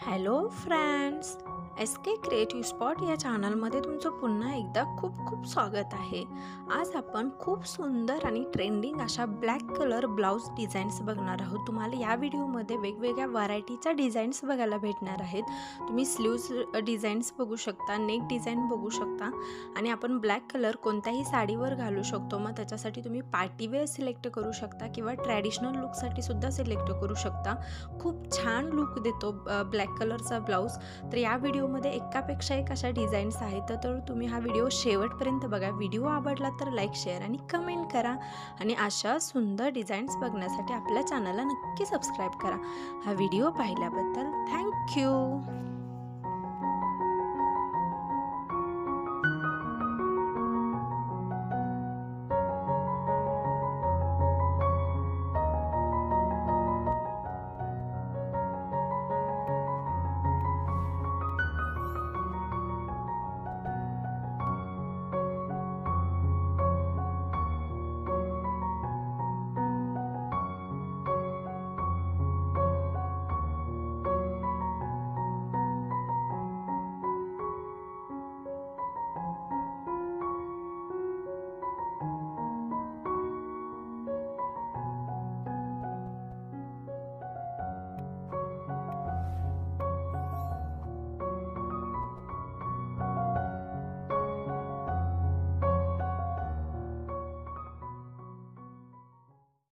Hello friends, S के creative spot या चॅनलमध्ये तुमचं पुन्हा एकदा खूप खूप स्वागत आहे। आज आपण खूप सुंदर आणि ट्रेंडिंग अशा ब्लॅक कलर ब्लाउज डिझाईन्स बघणार आहोत। तुम्हाला या व्हिडिओमध्ये वेगवेगळ्या व्हरायटीच्या डिझाईन्स बघायला भेटणार आहेत। तुम्ही स्लीव्स डिझाईन्स बघू शकता, नेक डिझाईन बघू शकता आणि आपण ब्लॅक कलर कोणत्याही साडीवर घालू शकतो। मग त्याच्यासाठी तुम्ही पार्टी वेअर सिलेक्ट करू शकता किंवा ट्रॅडिशनल लुकसाठी सुद्धा सिलेक्ट करू शकता। खूप छान लुक देतो ब्लॅक कलरचा ब्लाउज। तर या व्हिडिओमध्ये एकापेक्षा एक अशा डिझाईन्स आहेत, तर तुम्ही हा व्हिडिओ शेवटपर्यंत बघा। व्हिडिओ आवडला तर लाईक, शेअर आणि कमेंट करा आणि अशा सुंदर डिझाईन्स बघण्यासाठी आपल्या चॅनलला नक्की सबस्क्राईब करा। हा व्हिडिओ पाहिल्याबद्दल थँक्यू।